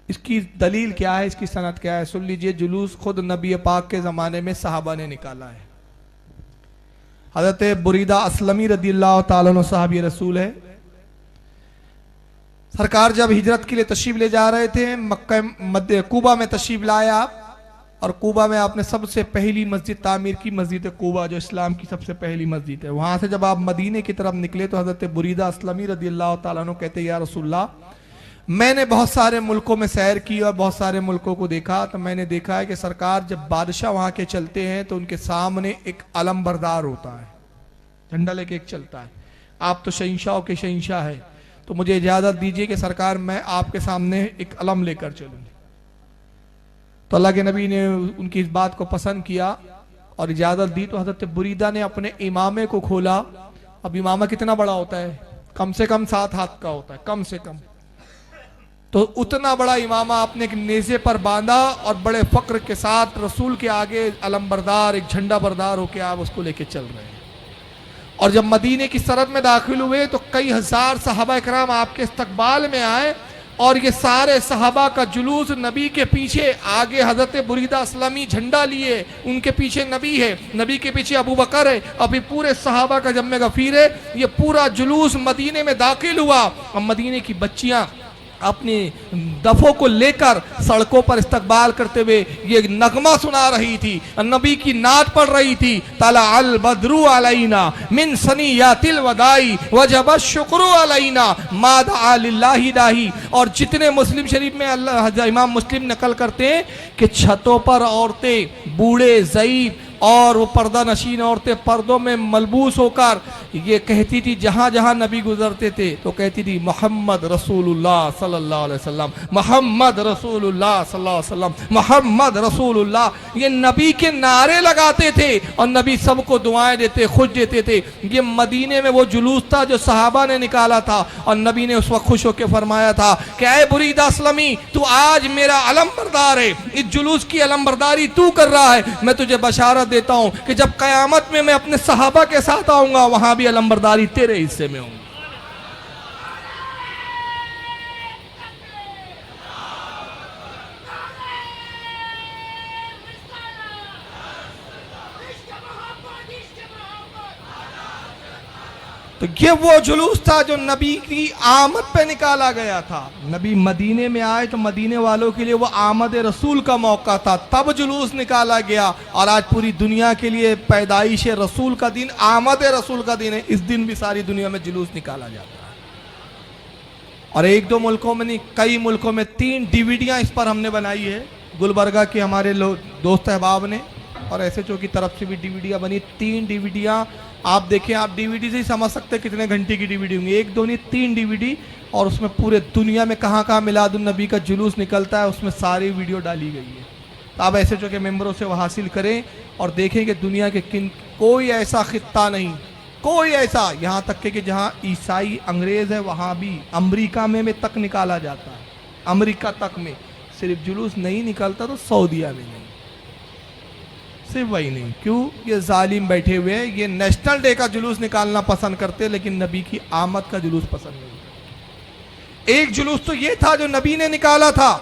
इसकी दलील क्या है, इसकी सनद क्या है? सुन लीजिए। जुलूस खुद नबी पाक के ज़माने में सहाबा ने निकाला है। हज़रत बुरीदा असलमी रदियल्लाहु ताला अन्हु सहाबी रसूल है। सरकार जब हिजरत के लिए तशरीफ ले जा रहे थे, मक्का कूबा में तशरीफ लाया और कूबा में आपने सबसे पहली मस्जिद तामीर की, मस्जिद कूबा जो इस्लाम की सबसे पहली मस्जिद है। वहां से जब आप मदीने की तरफ निकले तो हज़रत बुरीदा असलमी रदियल्लाहु ताला अन्हु कहते, या रसूलल्लाह, मैंने बहुत सारे मुल्कों में सैर की और बहुत सारे मुल्कों को देखा, तो मैंने देखा है कि सरकार जब बादशाह वहां के चलते हैं तो उनके सामने एक अलम बरदार होता है, झंडा लेके एक चलता है। आप तो शहंशाह के शहंशाह है, तो मुझे इजाजत दीजिए कि सरकार मैं आपके सामने एक अलम लेकर चलूं। तो अल्लाह के नबी ने उनकी इस बात को पसंद किया और इजाजत दी। तो हजरत बुरीदा ने अपने इमामे को खोला। अब इमामा कितना बड़ा होता है? कम से कम 7 हाथ का होता है, कम से कम। तो उतना बड़ा इमामा अपने एक नेज़े पर बांधा और बड़े फक्र के साथ रसूल के आगे अलम बरदार, एक झंडा बरदार होके आप उसको लेके चल रहे हैं। और जब मदीने की सरहद में दाखिल हुए तो कई हजार सहाबा कराम आपके इस्तकबाल में आए और ये सारे सहाबा का जुलूस नबी के पीछे, आगे हजरत बुरीदा असलमी झंडा लिए, उनके पीछे नबी है, नबी के पीछे अबू बकर है, अभी पूरे सहाबा का जम्मे गफीर है। ये पूरा जुलूस मदीने में दाखिल हुआ और मदीने की बच्चियां अपने दफों को लेकर सड़कों पर इस्तकबाल करते हुए ये नगमा सुना रही थी, नबी की नात पढ़ रही थी। तला अल बद्रु अलैना मिन सनियातिल वदाई वजब शुक्र अलैना मादा लिल्लाहि दाही। और जितने मुस्लिम शरीफ में अल्लाह इमाम मुस्लिम नकल करते हैं कि छतों पर औरतें, बूढ़े, ज़ईफ और वो पर्दा नशीन औरतें पर्दों में मलबूस होकर ये कहती थी, जहां जहां नबी गुजरते थे तो कहती थी मोहम्मद रसूलुल्लाह सल्लल्लाहु अलैहि वसल्लम, मोहम्मद रसूलुल्लाह सल्लल्लाहु अलैहि वसल्लम, मोहम्मद रसूलुल्लाह। ये नबी के नारे लगाते थे और नबी सबको दुआएं देते, खुश देते थे। ये मदीने में वो जुलूस था जो सहाबा ने निकाला था और नबी ने उस वक्त खुश होकर फरमाया था कि ऐ बुरीदा असलमी, तू आज मेरा अलम बरदार है, इस जुलूस की अलम बरदारी तू कर रहा है। मैं तुझे बशारत देता हूं कि जब कयामत में मैं अपने सहाबा के साथ आऊंगा वहां भी अलमबरदारी तेरे हिस्से में होंगी। तो ये वो जुलूस था जो नबी की आमद पे निकाला गया था। नबी मदीने में आए तो मदीने वालों के लिए वो आमद रसूल का मौका था, तब जुलूस निकाला गया। और आज पूरी दुनिया के लिए पैदाइश रसूल का दिन, आमद रसूल का दिन है। इस दिन भी सारी दुनिया में जुलूस निकाला जाता है। और 1-2 मुल्कों में नहीं, कई मुल्कों में 3 डीवीडियां इस पर हमने बनाई है, गुलबर्गा के हमारे दोस्त अहबाब ने, और एसएचओ की तरफ से भी डीवीडियां बनी। 3 डीवीडियां आप देखें, आप डीवीडी से ही समझ सकते हैं कितने घंटे की डीवीडी होंगी। 1-2 नहीं, 3 डीवीडी, और उसमें पूरे दुनिया में कहाँ कहाँ मिलादुन नबी का जुलूस निकलता है उसमें सारी वीडियो डाली गई है। तो आप एसएचओ के मेंबरों से वो हासिल करें और देखें कि दुनिया के कोई ऐसा खित्ता नहीं, कोई ऐसा, यहाँ तक कि जहाँ ईसाई अंग्रेज है वहाँ भी, अमरीका में तक निकाला जाता है। अमरीका तक में सिर्फ जुलूस नहीं निकलता तो सऊदीया में नहीं, सिर्फ वही नहीं। क्यों? ये जालिम बैठे हुए हैं, ये नेशनल डे का जुलूस निकालना पसंद करते लेकिन नबी की आमद का जुलूस पसंद नहीं। एक जुलूस तो ये था जो नबी ने निकाला था,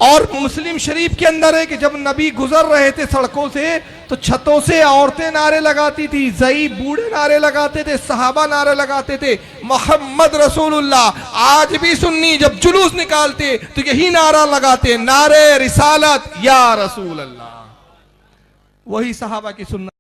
और मुस्लिम शरीफ के अंदर है कि जब नबी गुजर रहे थे सड़कों से तो छतों से औरतें नारे लगाती थी, ज़ईफ बूढ़े नारे लगाते थे, सहाबा नारे लगाते थे, मोहम्मद रसूलुल्लाह। आज भी सुन्नी जब जुलूस निकालते तो यही नारा लगाते, नारे रिसालत या रसूल अल्लाह। वही सहाबा की सुन्नत।